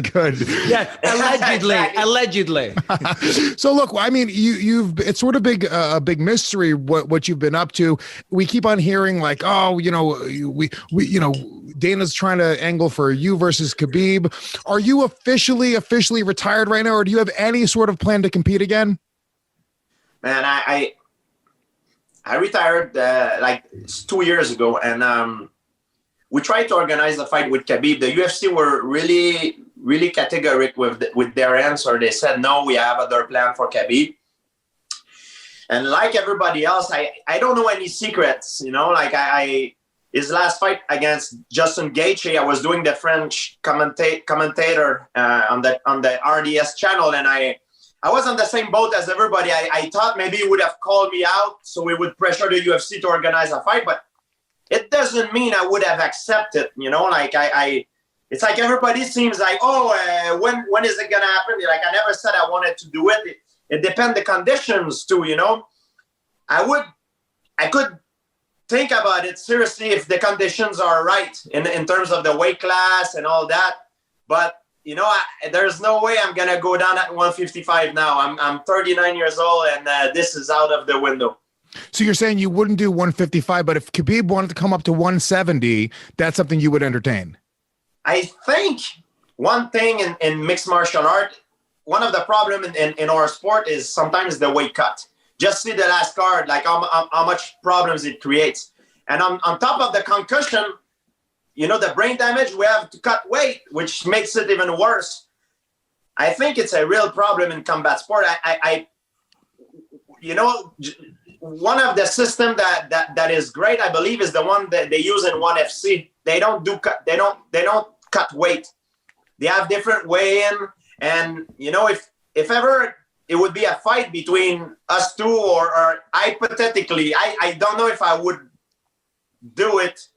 Good. Yeah, allegedly. So look, I mean, it's sort of a big mystery what you've been up to. We keep on hearing like, oh, Dana's trying to angle for you versus Khabib. Are you officially retired right now, or do you have any sort of plan to compete again? Man, I retired like 2 years ago, and we tried to organize a fight with Khabib. The UFC were really categoric with their answer. They said, no, we have other plan for Khabib. And like everybody else, I don't know any secrets, like his last fight against Justin Gaethje, I was doing the French commentator on the RDS channel, and I was on the same boat as everybody. I thought maybe he would have called me out so we would pressure the UFC to organize a fight, but it doesn't mean I would have accepted, like it's like everybody seems like, when is it going to happen? Like I never said I wanted to do it. It depends the conditions too, I could think about it seriously if the conditions are right in terms of the weight class and all that. But, there's no way I'm going to go down at 155 now. I'm 39 years old and this is out of the window. So you're saying you wouldn't do 155, but if Khabib wanted to come up to 170, that's something you would entertain? I think one thing in mixed martial art, one of the problems in our sport is sometimes the weight cut. Just see the last card, like how much problems it creates. And on top of the concussion, the brain damage, we have to cut weight, which makes it even worse. I think it's a real problem in combat sport. One of the system that is great, I believe, is the one that they use in ONE FC. They don't cut weight. They have different weigh-in, and if ever it would be a fight between us two, or hypothetically, I don't know if I would do it.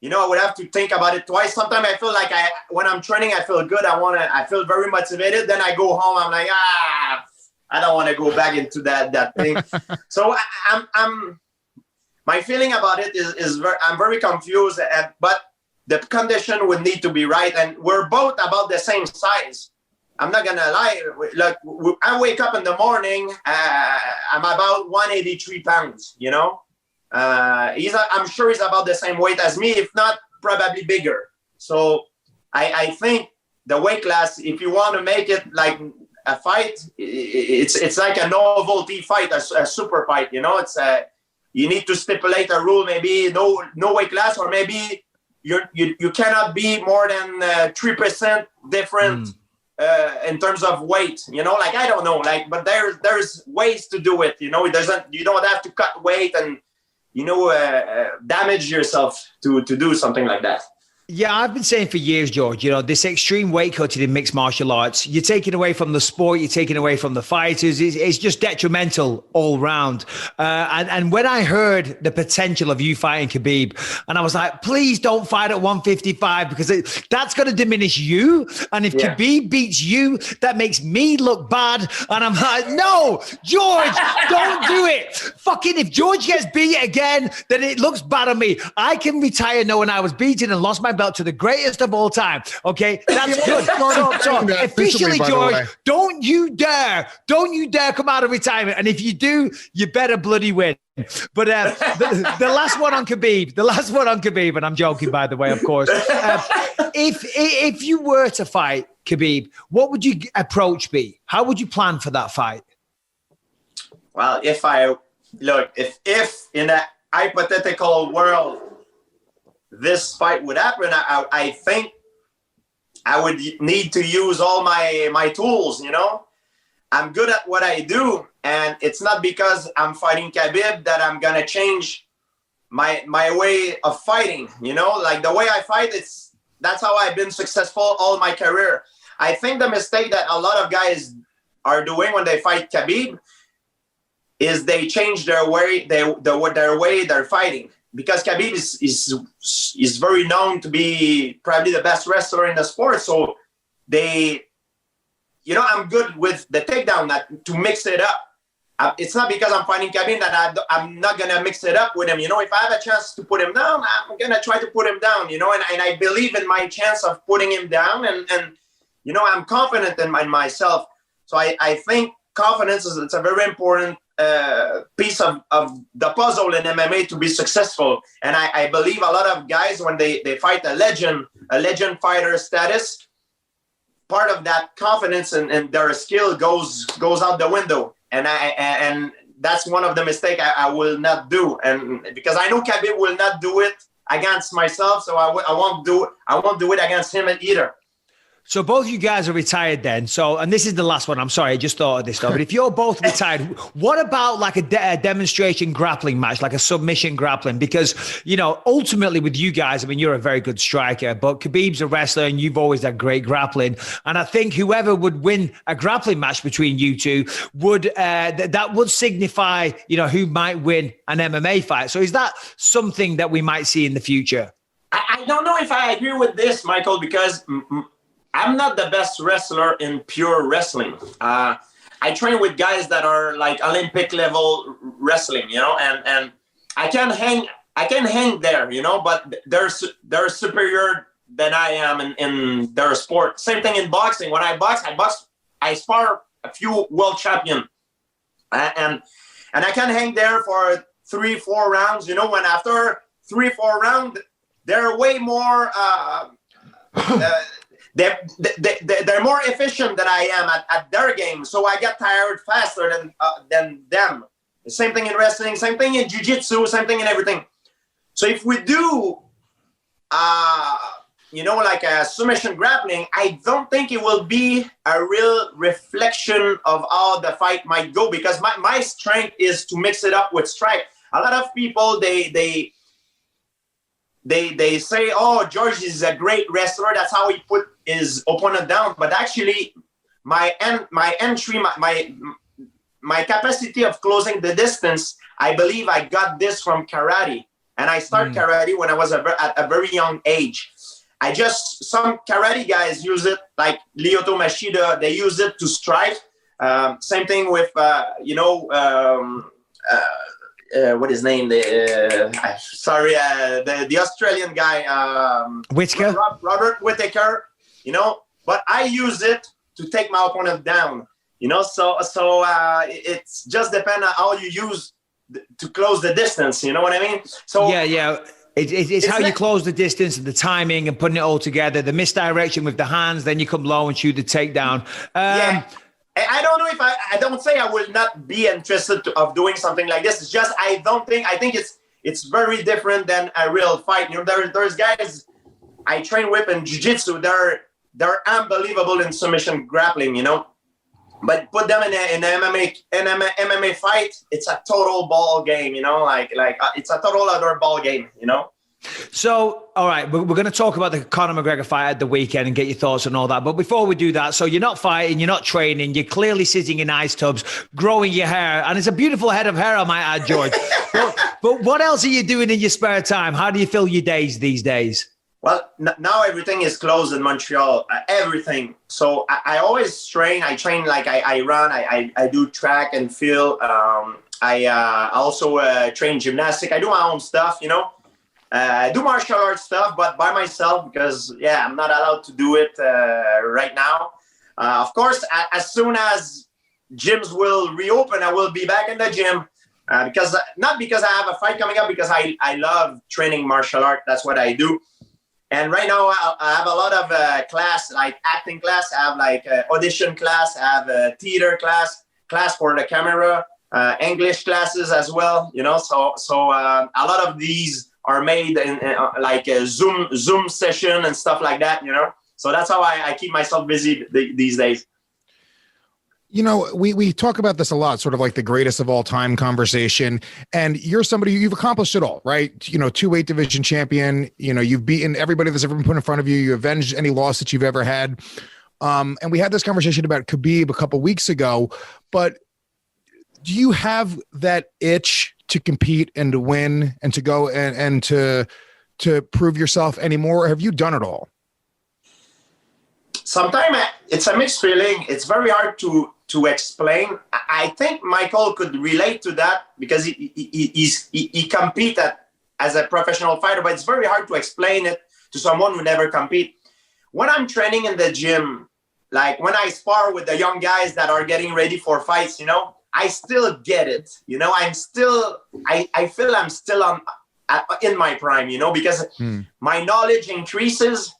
I would have to think about it twice. Sometimes I feel like when I'm training, I feel good. I feel very motivated. Then I go home, I'm like, I don't want to go back into that thing. So my feeling about it is I'm very confused, but the condition would need to be right. And we're both about the same size. I'm not going to lie. Look, I wake up in the morning, I'm about 183 pounds, I'm sure he's about the same weight as me, if not probably bigger. So I think the weight class, if you want to make it like a fight, it's like a novelty fight, a super fight. It's you need to stipulate a rule, maybe no weight class, or maybe you cannot be more than 3% different in terms of weight. Like I don't know, but there's ways to do it. You don't have to cut weight and damage yourself to do something like that. Yeah, I've been saying for years, George, this extreme weight cutting in mixed martial arts, you're taking away from the sport, you're taking away from the fighters. It's just detrimental all round. And when I heard the potential of you fighting Khabib, and I was like, please don't fight at 155 because that's going to diminish you. And if Khabib beats you, that makes me look bad. And I'm like, no, George, don't do it. Fucking if George gets beat again, then it looks bad on me. I can retire knowing I was beaten and lost my belt to the greatest of all time. Okay, that's good. So officially, George, don't you dare come out of retirement. And if you do, you better bloody win. But the last one on Khabib, and I'm joking, by the way, of course. If you were to fight Khabib, what would your approach be? How would you plan for that fight? Well, if in a hypothetical world this fight would happen, I think I would need to use all my tools. I'm good at what I do, and it's not because I'm fighting Khabib that I'm gonna change my way of fighting. Like the way I fight, that's how I've been successful all my career. I think the mistake that a lot of guys are doing when they fight Khabib is they change their way they're fighting. Because Khabib is very known to be probably the best wrestler in the sport. So I'm good with the takedown to mix it up. It's not because I'm fighting Khabib that I'm not going to mix it up with him. If I have a chance to put him down, I'm going to try to put him down, and I believe in my chance of putting him down. And I'm confident in myself. So I think confidence it's a very important piece of the puzzle in MMA to be successful. And I believe a lot of guys, when they fight a legend fighter status, part of that confidence and their skill goes out the window. And that's one of the mistakes I will not do. And because I know Khabib will not do it against myself, so I won't do it against him either. So both you guys are retired then. So, and this is the last one. I'm sorry, I just thought of this though. But if you're both retired, what about like a demonstration grappling match, like a submission grappling? Because, ultimately with you guys, I mean, you're a very good striker, but Khabib's a wrestler and you've always had great grappling. And I think whoever would win a grappling match between you two would, that would signify, who might win an MMA fight. So is that something that we might see in the future? I don't know if I agree with this, Michael, because I'm not the best wrestler in pure wrestling. I train with guys that are like Olympic level wrestling, and I can hang there, but they're superior than I am in their sport. Same thing in boxing. When I box, I spar a few world champion, and I can hang there for 3-4 rounds, when after 3-4 rounds, they're way more, they're more efficient than I am at their game, so I get tired faster than them. The same thing in wrestling, same thing in jiu-jitsu, same thing in everything. So if we do, like a submission grappling, I don't think it will be a real reflection of how the fight might go, because my strength is to mix it up with strike. A lot of people, they say, oh, George is a great wrestler. That's how he put his opponent down. But actually, my entry, my capacity of closing the distance, I believe I got this from karate. And I started karate when I was at a very young age. Some karate guys use it, like Lyoto Machida, they use it to strike. Same thing with, what his name? The Australian guy, Whitaker. Robert Whitaker. But I use it to take my opponent down. So it's just depend on how you use to close the distance. You know what I mean? So yeah. It's how you close the distance and the timing and putting it all together. The misdirection with the hands, then you come low and shoot the takedown. I don't know if I don't say I will not be interested of doing something like this. It's just I think it's very different than a real fight. There's guys I train with in jiu-jitsu. They're unbelievable in submission grappling. But put them in an MMA fight, it's a total ball game. It's a total other ball game. So, all right, we're going to talk about the Conor McGregor fight at the weekend and get your thoughts on all that. But before we do that, so you're not fighting, you're not training, you're clearly sitting in ice tubs, growing your hair. And it's a beautiful head of hair, I might add, George. but what else are you doing in your spare time? How do you fill your days these days? Well, now everything is closed in Montreal, everything. So I always train. I train like I run, I do track and field. I also train gymnastics. I do my own stuff, I do martial arts stuff, but by myself because, I'm not allowed to do it right now. Of course, as soon as gyms will reopen, I will be back in the gym. Not because I have a fight coming up, because I love training martial art. That's what I do. And right now I have a lot of class, like acting class. I have like audition class. I have a theater class for the camera, English classes as well. So a lot of these are made in like a Zoom session and stuff like that. So that's how I keep myself busy these days. We talk about this a lot, sort of like the greatest of all time conversation. And you're somebody, you've accomplished it all, right? 2 weight division champion, you've beaten everybody that's ever been put in front of you. You avenged any loss that you've ever had. And we had this conversation about Khabib a couple weeks ago, but do you have that itch to compete and to win and to go and to prove yourself anymore? Or have you done it all? Sometimes it's a mixed feeling. It's very hard to explain. I think Michael could relate to that because he competed as a professional fighter, but it's very hard to explain it to someone who never compete. When I'm training in the gym, like when I spar with the young guys that are getting ready for fights, I still get it. I'm still, I feel I'm still in my prime, because my knowledge increases,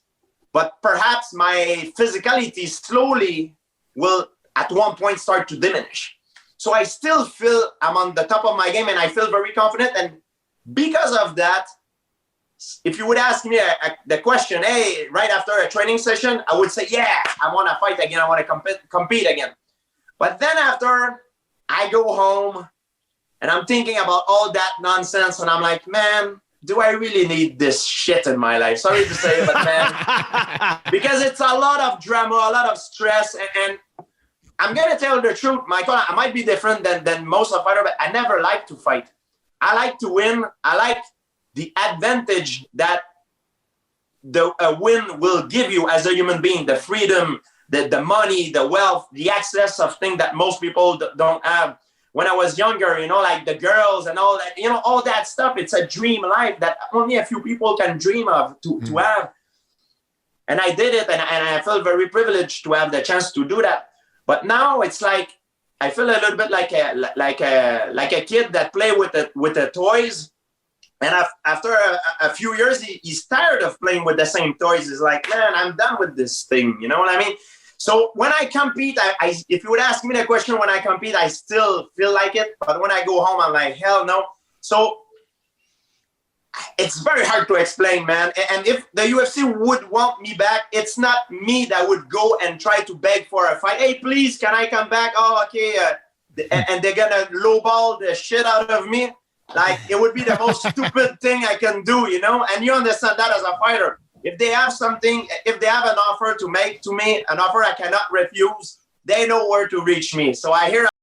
but perhaps my physicality slowly will at one point start to diminish. So I still feel I'm on the top of my game and I feel very confident. And because of that, if you would ask me the question, hey, right after a training session, I would say, yeah, I want to fight again. I want to compete again. But then after I go home and I'm thinking about all that nonsense and I'm like, man, do I really need this shit in my life? Sorry to say it, but man, because it's a lot of drama, a lot of stress. And I'm going to tell the truth, Michael, I might be different than most of fighters, but I never like to fight. I like to win. I like the advantage that a win will give you as a human being, the freedom, the money, the wealth, the access of things that most people don't have. When I was younger, like the girls and all that, all that stuff, it's a dream life that only a few people can dream of to have. And I did it, and I felt very privileged to have the chance to do that. But now it's like, I feel a little bit like a kid that play with the toys. And after a few years, he's tired of playing with the same toys. He's like, man, I'm done with this thing. You know what I mean? So when I compete, if you would ask me the question when I compete, I still feel like it. But when I go home, I'm like, hell no. So it's very hard to explain, man. And if the UFC would want me back, it's not me that would go and try to beg for a fight. Hey, please, can I come back? Oh, okay. And they're going to lowball the shit out of me. Like, it would be the most stupid thing I can do, And you understand that as a fighter. If they have an offer to make to me, an offer I cannot refuse, they know where to reach me. So I hear